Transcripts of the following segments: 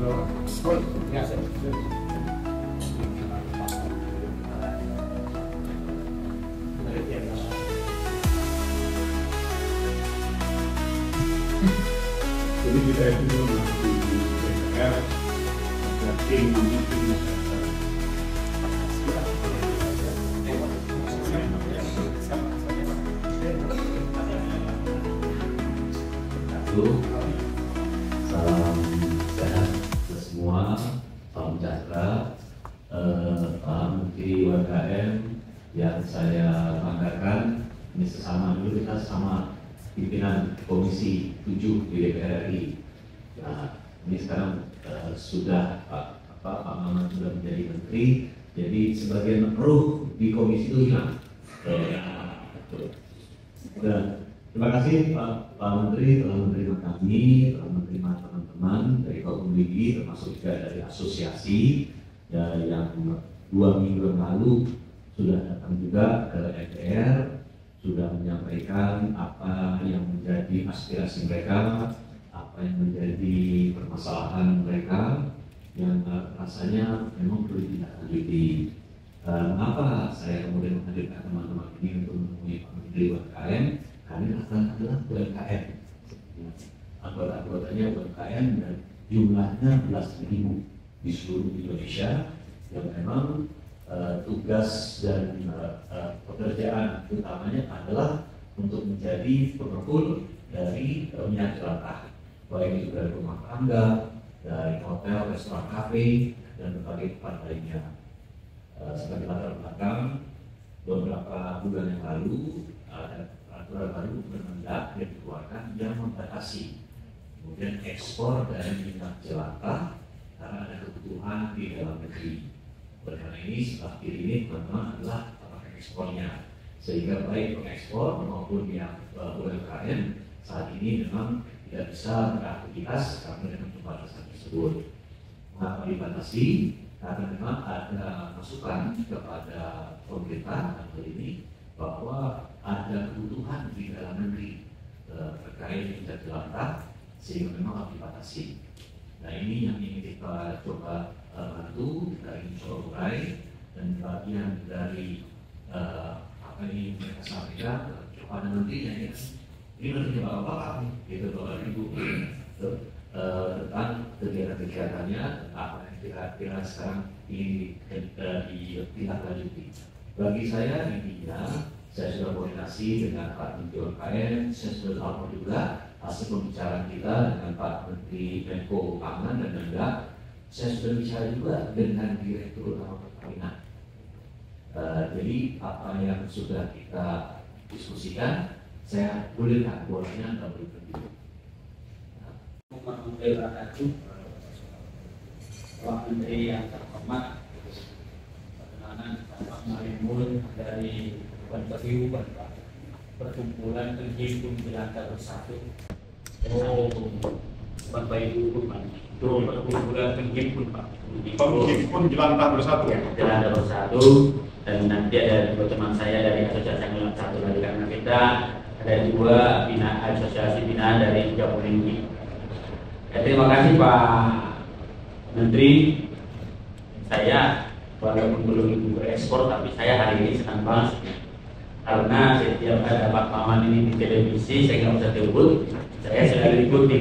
Jadi kita itu masih di DPR ada tim salam sehat ke semua, salam sejahtera. Pak Menteri UMKM yang saya banggakan, ini sesama dulu kita sama pimpinan Komisi 7 di DPR RI. Nah, ini sekarang sudah Pak Maman sudah menjadi menteri, jadi sebagian roh di komisi itu hilang. Dan terima kasih Pak Menteri telah menerima kami, telah menerima teman-teman dari Kaum Ligi, termasuk juga dari asosiasi yang 2 minggu yang lalu sudah datang juga ke DPR, sudah menyampaikan apa yang menjadi aspirasi mereka, apa yang menjadi permasalahan mereka yang rasanya memang perlu ditindaklanjuti. Mengapa saya kemudian menghadirkan teman-teman ini untuk menemui Pak Menteri UMKM? Kami adalah UMKM, anggota-anggotanya UMKM dan jumlahnya belasan ribu di seluruh Indonesia yang memang tugas dan pekerjaan utamanya adalah untuk menjadi pengepul dari minyak jelantah, baik itu dari rumah tangga, dari hotel, restoran, kafe, dan berbagai tempat lainnya. Sebagai latar belakang, beberapa bulan yang lalu ada peraturan baru Mendak yang dikeluarkan yang membatasi kemudian ekspor dari minyak jelantah karena ada kebutuhan di dalam negeri. Oleh karena ini setelah ini teman-teman adalah ekspornya, sehingga baik pengekspor maupun yang UMKM saat ini memang tidak bisa beraktivitas karena dengan pembatasan tersebut. Mengapa dibatasi? Karena memang ada masukan kepada pemerintah dalam hal ini bahwa ada kebutuhan di dalam negeri terkait minyak jelantah sehingga memang harus dibatasi. Nah, ini yang ingin kita coba bantu dari Urai dan bagian dari apa yang mereka sampaikan kepada menterinya ya. Ini menurut Bapak gitu Bapak Ibu tentang kegiatan-kegiatannya apa yang kira-kira sekarang ingin ditindaklanjuti. Bagi saya intinya saya sudah koordinasi dengan Pak Menteri UMKM, saya sudah lapor juga hasil pembicaraan kita dengan Pak Menteri Menko Pangan dan Mendak. Saya sudah bicara juga dengan Direktur Utama Pertamina. Jadi apa yang sudah kita diskusikan, saya bolehkan bolanya atau berikan dulu. Pak Menteri yang terhormat, perkenalan Pak Marimun dari PPU, Perkumpulan Penghimpun Jelantah Bersatu. Bapak Ibu, itu Perkumpulan Penghimpun Pak. Penghimpun Jelantah Bersatu. Jelantah Bersatu, dan nanti ada dua teman saya dari Asosiasi yang satu lagi karena kita ada dua asosiasi bina dari Jawa Tinggi. Terima kasih Pak Menteri. Saya walaupun belum berekspor, tapi saya hari ini senang banget karena setiap ada Pak Maman ini di televisi, saya nggak usah telepon, saya selalu ikuti.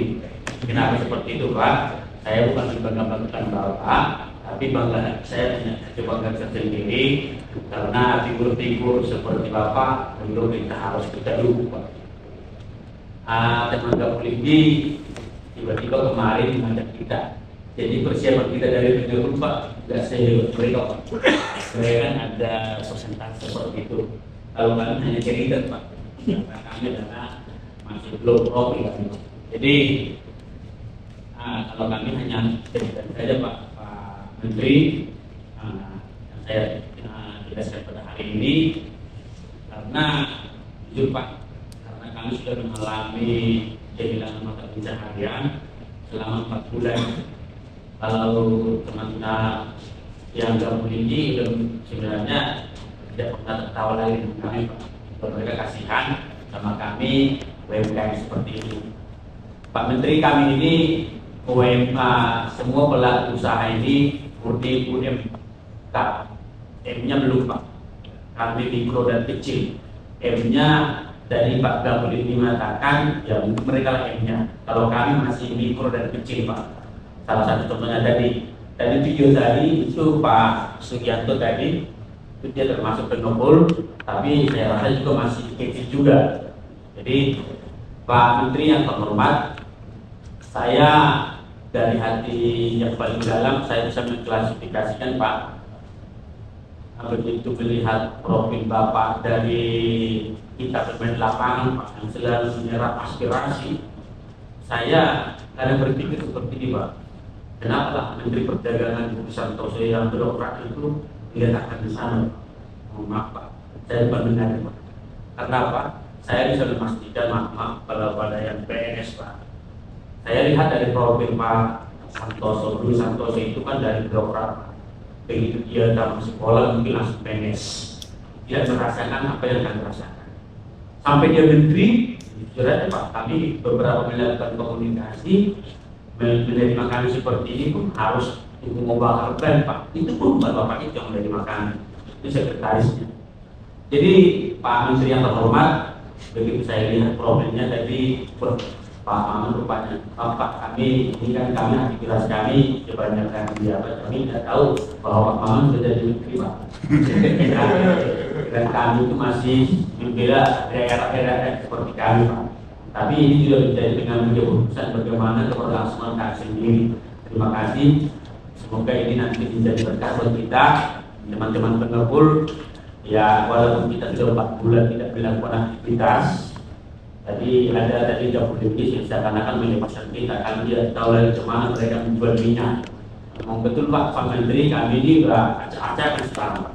Kenapa seperti itu Pak? Saya bukan membanggakan Bapak, tapi saya coba bangga sendiri karena figur-figur seperti Bapak belum kita harus kita dukung Pak. Teman Polisi tiba-tiba kemarin mengajak kita. Jadi persiapan kita dari minggu Pak nggak sehebat mereka Pak. Mereka kan ada persentase seperti itu. Kalau kami hanya cerita Pak, karena kami adalah masih belum profil. Jadi kalau kami hanya cerita saja Pak Menteri, yang saya jelaskan pada hari ini karena jujur Pak, karena kami sudah mengalami kehilangan mata pencaharian selama 4 bulan. Kalau teman-teman yang gabung ini sebenarnya tidak pernah tertawa lagi dengan kami Pak. Mereka kasihan sama kami UMKM seperti ini. Pak Menteri, kami ini semua pelaku usaha ini murni UMKM. M-nya belum Pak. Kami mikro dan kecil. M-nya dari Pak Gabul ini mengatakan ya mereka lah M-nya. Kalau kami masih mikro dan kecil Pak. Salah satu contohnya dari video tadi itu Pak Sugianto tadi itu dia termasuk penopol, tapi saya rasa juga masih kecil juga. Jadi Pak Menteri yang terhormat, saya dari hati yang paling dalam saya bisa mengklasifikasikan Pak, begitu melihat profil Bapak dari kita bermain lapangan Pak yang selalu menyerap aspirasi, saya kadang berpikir seperti ini Pak, kenapa lah Menteri Perdagangan Budi Santoso yang birokrat itu diletakkan di sana? Mohon maaf Pak, saya bukan mendengar Pak. Karena apa? Saya bisa memastikan maaf pada yang PNS Pak. Saya lihat dari profil Pak Santoso, Budi Santoso itu kan dari birokrat. Begitu dia dalam sekolah mungkin langsung PNS, tidak merasakan apa yang akan rasakan. Sampai dia menteri, sudah Pak, kami beberapa melakukan komunikasi, menerima kami seperti ini pun harus mengubah ban Pak. Itu pun bukan Bapak itu yang menerima kami, itu sekretarisnya. Jadi Pak Menteri yang terhormat, begitu saya lihat profilnya tadi, Pak Maman rupanya, Pak kami ini kan kami aktivitas kami kebanyakan di apa, kami tidak tahu bahwa Pak Maman sudah jadi menteri Pak. Dan kami itu masih membela daerah-daerah seperti kami Pak. Tapi ini juga menjadi dengan keputusan bagaimana keberlangsungan kami sendiri. Terima kasih. Semoga ini nanti menjadi berkah buat kita, teman-teman pengepul. Ya walaupun kita sudah 4 bulan tidak melakukan aktivitas. Tadi ada tadi Dapur Devis yang seakan-akan melepaskan kita, kami tidak tahu lagi kemana mereka menjual minyak. Memang betul Pak Menteri, kami ini sudah acak-acakan sekarang Pak.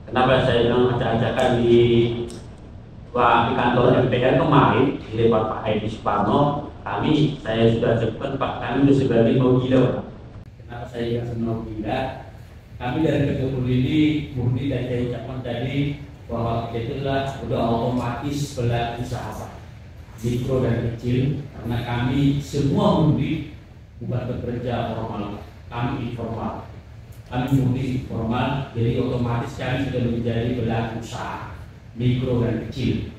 Kenapa saya bilang acak-acakan di kantor MPR kemarin di depan Pak Haidi Suparno, saya sudah sebutkan Pak, kami sudah sebagai mau gila Pak. Kenapa saya bilang mau gila? Kami dari Kegepul ini murni dan saya ucapkan tadi bahwa kita itulah sudah otomatis pelaku usaha Pak, mikro dan kecil, karena kami semua murni bukan bekerja formal, kami informal, kami murni informal, jadi otomatis kami sudah menjadi pelaku usaha mikro dan kecil.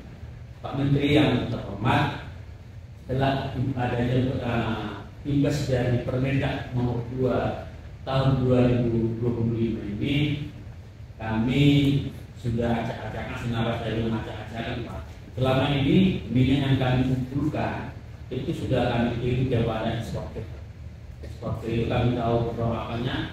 Pak Menteri yang terhormat, setelah adanya imbas dari Permendak nomor 2 tahun 2025 ini, kami sudah acak-acakan, senarai dari acak-acakan Pak. Selama ini minyak yang kami kumpulkan itu sudah kami kirim kepada eksportir. Eksportir itu kami tahu berapanya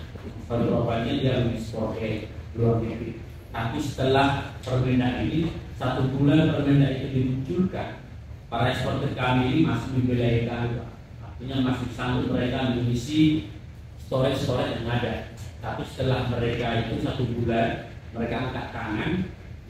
dia mengekspor ke luar negeri. Tapi setelah Permendak ini, 1 bulan Permendak itu dimunculkan, para eksportir kami ini masih membelai kami Pak. Artinya masih sanggup mereka mengisi storage yang ada. Tapi setelah mereka itu 1 bulan, mereka angkat tangan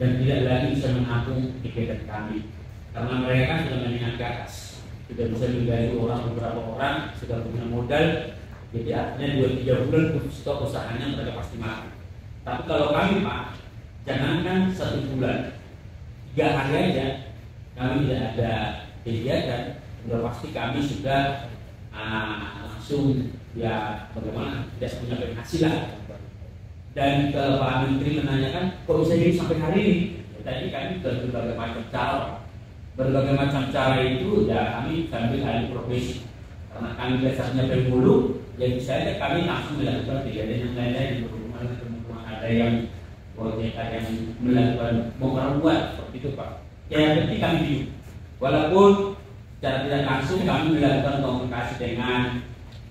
dan tidak lagi bisa menampung kegiatan kami, karena mereka sudah menengah ke atas, sudah bisa menggaji beberapa orang, sudah punya modal. Jadi artinya 2-3 bulan stok usahanya mereka pasti mati. Tapi kalau kami Pak, jangankan 1 bulan, 3 hari aja kami tidak ada kegiatan, sudah pasti kami sudah langsung ya bagaimana tidak punya penghasilan. Dan kalau Pak Menteri menanyakan kok bisa jadi sampai hari ini, tadi kami sudah berbagai macam cara. Berbagai macam cara itu ya kami sambil alih profesi, karena kami biasanya penghulu, jadi saya kami langsung melakukan kegiatan yang lain-lain di rumah. Ada yang proyek, ada yang melakukan bongkar buat seperti itu Pak. Ya penting kami diam, walaupun secara tidak langsung kami melakukan komunikasi dengan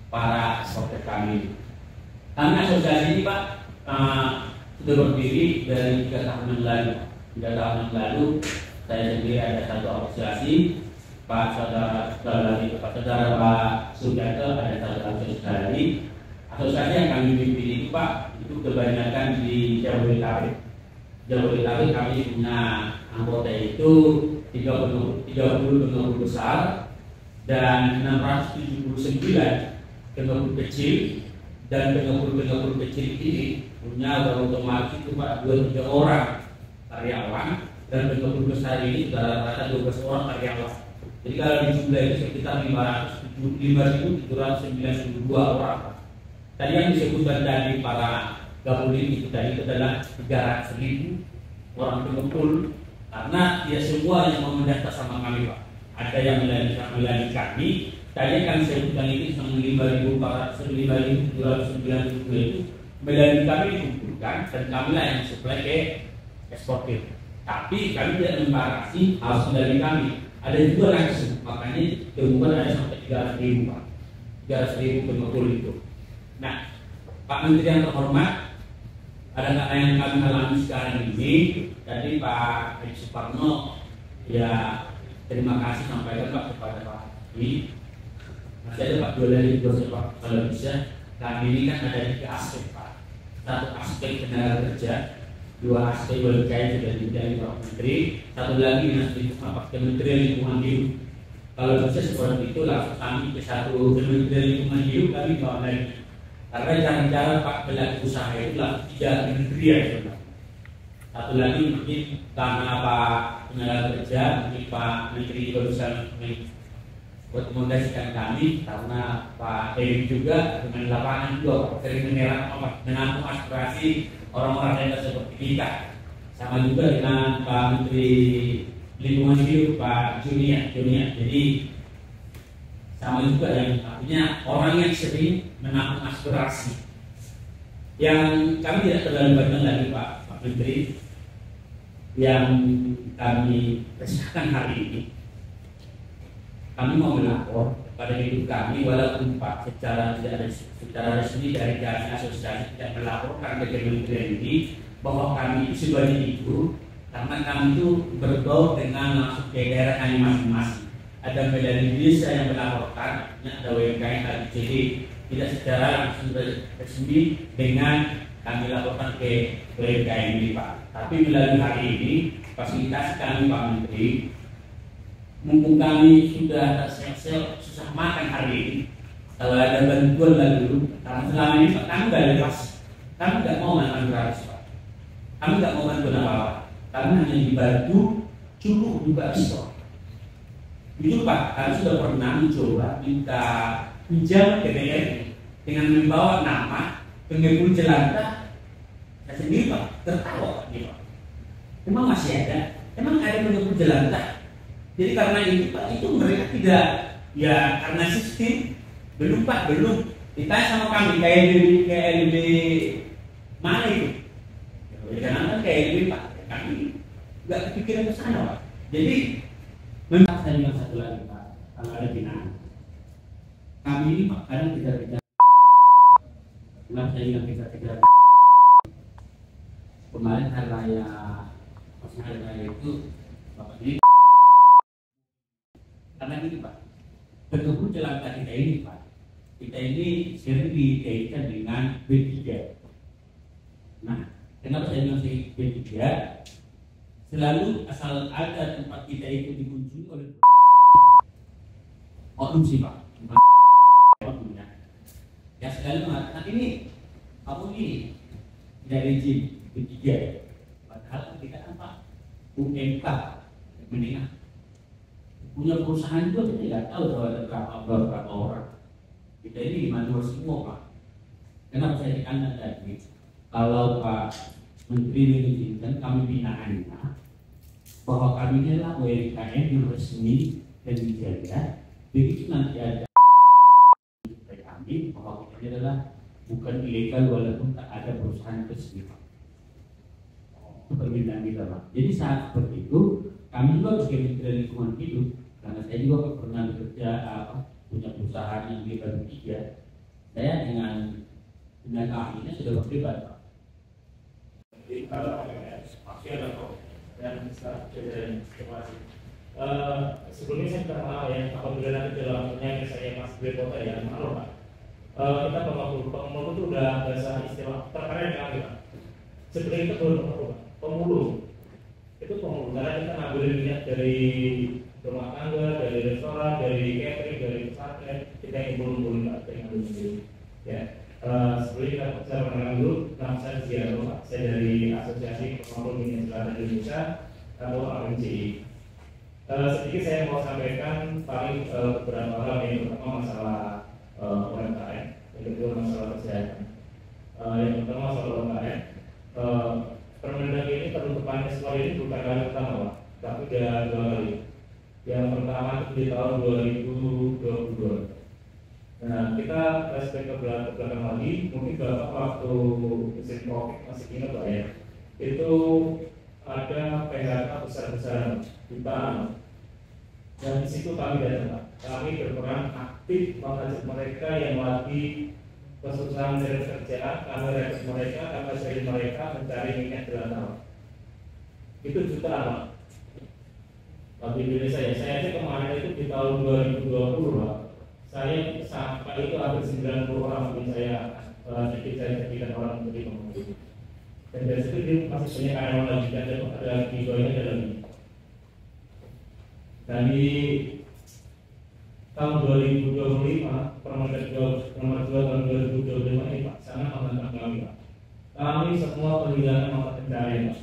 para eksportir kami. Kami asosiasi ini Pak sudah berdiri dari 3 tahun yang lalu. 3 tahun yang lalu saya sendiri ada satu asosiasi, Pak Sugianto ada satu asosiasi. Asosiasi yang kami pimpin itu Pak, itu kebanyakan di Jabodetabek. Jabodetabek kami punya anggota itu 30 pengepul besar dan 679 pengepul kecil, dan pengepul kecil ini punya otomatis itu Pak 2-3 orang karyawan, dan pengepul besar ini sudah rata-rata 12 orang karyawan. Jadi kalau di jumlah itu sekitar 500 5.792 orang. Tadi yang disebutkan dari para gabungan itu tadi adalah 300.000 orang betul, karena dia semua yang mau mendaftar sama kami Pak. Ada yang melalui kami. Tadi kami sebutkan itu 5.792 itu melalui kami dikumpulkan dan kamilah yang supply ke eksportir. Tapi kami tidak membatasi harus melalui kami. Ada juga langsung, makanya temukan ada sampai 300.000 Pak. 300.000 betul itu. Nah, Pak Menteri yang terhormat, ada nggak yang kami alami sekarang ini? Tadi Pak Haji Suparno, ya terima kasih sampaikan Pak kepada Pak ini. Masih ada Pak Dolali juga Pak, kalau bisa. Kami ini kan ada 3 aspek Pak. Satu aspek tenaga kerja, 2 aspek UMKM sudah dibilang Pak Menteri, satu lagi nanti Pak Kementerian Lingkungan Hidup. Kalau bisa seperti itu langsung kami ke satu Kementerian Lingkungan Hidup, kami bawa lagi. Karena jarang-jarang Pak pelaku usaha itu lah 3 kementerian. Satu lagi mungkin karena Pak tenaga kerja, mungkin Pak Menteri juga bisa merekomendasikan kami, karena Pak Dewi juga dengan lapangan juga sering menampung aspirasi orang-orang yang seperti kita. Sama juga dengan Pak Menteri Lingkungan Hidup Pak Junia. Jadi sama juga yang artinya orang yang sering menampung aspirasi. Yang kami tidak terlalu banyak lagi Pak Menteri, yang kami resahkan hari ini. Kami mau melapor kepada hidup kami, walaupun Pak secara resmi dari kami asosiasi tidak melaporkan ke kementerian ini bahwa kami sebagai itu, karena kami itu berbau dengan langsung ke daerah kami masing-masing. Ada melalui desa yang melaporkan, ada UMKM, jadi tidak secara langsung resmi dengan kami laporkan ke UMKM ini Pak. Tapi melalui hari ini fasilitasi kami Pak Menteri, mumpung kami sudah susah makan hari ini, kalau ada bantuan lalu, karena selama ini Pak kami nggak lepas, kami nggak mau makan gratis Pak, kami nggak mau bantuan apa-apa, kami hanya dibantu cukup juga store. Itu Pak, kami sudah pernah mencoba minta pinjam ke BRI dengan membawa nama pengepul jelantah. Saya sendiri Pak tertawa Pak. Emang masih ada? Emang ada pengepul jelantah? Jadi karena itu Pak, itu mereka tidak, ya karena sistem belum Pak, belum. Ditanya sama kami KLB mana itu? Karena KLB Pak, kami nggak kepikiran ke sana Pak. Jadi memang saya bilang satu lagi Pak, kalau ada binaan. Kami ini Pak kadang kejar-kejar. Kenapa saya bilang kejar-kejar? Kemarin hari raya, pas hari raya itu Bapak ini, karena gini Pak, berkebun jelantah kita ini Pak, kita ini sering dikaitkan dengan B3. Nah, kenapa saya bilang B3? Selalu asal ada tempat kita itu dikunjungi oleh oknum sih Pak, oknumnya. Ya selalu mengatakan ini kamu ini tidak izin B3. Padahal kita kan Pak UMK menengah punya perusahaan juga, kita tidak tahu kalau ada berapa orang. Kita ini dimandu semua Pak. Kenapa saya tekankan tadi? Kalau Pak Menteri mengizinkan kami binaannya, bahwa kami adalah UMKM yang resmi dan dijaga, begitu nanti ada kami bahwa kita adalah bukan ilegal walaupun tak ada perusahaan resmi. Permintaan kita Pak. Jadi saat seperti itu kami juga sebagai Kementerian Lingkungan Hidup, karena saya juga pernah bekerja punya perusahaan yang di Batu 3, saya dengan ahlinya sudah berdebat Pak. Jadi kalau pasti ada kok yang bisa jadi informasi. Sebelumnya saya minta maaf ya, apabila nanti dalamnya saya Mas Kota ya, maaf Pak. Kita pemulu itu udah bahasa istilah terkait kali Pak. Sebenarnya kita belum pemulu. Itu pemulu karena kita ngambil minyak dari rumah tangga, dari restoran, dari catering, dari pesantren, kita yang belum Pak, kita yang belum sendiri. Ya. Sebelum kita mengenal dulu, nama saya Ziaro Pak. Saya dari Asosiasi Pemulu Minyak Selatan Indonesia atau AMCI. Sedikit saya mau sampaikan paling beberapa hal, yang pertama masalah UMKM, yang kedua masalah kesehatan. Yang pertama masalah UMKM. Permendag ini penutupan ekspor ini bukan kali pertama, Pak, tapi sudah 2 kali. Yang pertama itu di tahun 2022. Nah, kita flashback ke belakang lagi, mungkin Bapak waktu musim Covid masih ingat Pak ya, itu ada PHK besar-besaran jutaan. Dan di situ kami datang, Pak. Kami berperan aktif mengajak mereka yang lagi kesusahan dari kerjaan, kami rekrut mereka, kami ajari mereka mencari minyak jelantah. Itu jutaan, Pak. Bagi Indonesia ya, saya aja kemarin itu di tahun 2020, Pak. Saya sampai itu hampir 90 orang mungkin saya jadikan orang menjadi pembantu. Dan dari situ dia masih banyak karyawan lagi, dan ada giveaway ada lagi. Dan di tahun 2025, Permendag nomor 2 tahun 2025 ini Pak, sangat menantang kami, Pak. Kami semua penghilangan mata pencarian, Pak.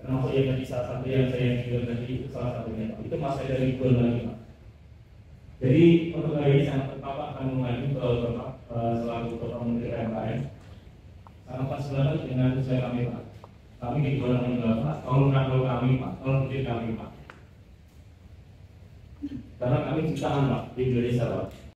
Termasuk yang tadi salah satu yang saya bilang tadi itu salah satunya, Pak. Itu masih ada ribuan lagi, Pak. Jadi untuk hari ini sangat Bapak akan mengaju ke Bapak selaku Bapak Menteri UMKM. Sangat pas banget dengan usaha kami, Pak. Kami di bulan Bapak, tolong rangkul kami, Pak. Tolong beri kami, Pak. Karena kami jutaan, Pak, di Indonesia, Pak.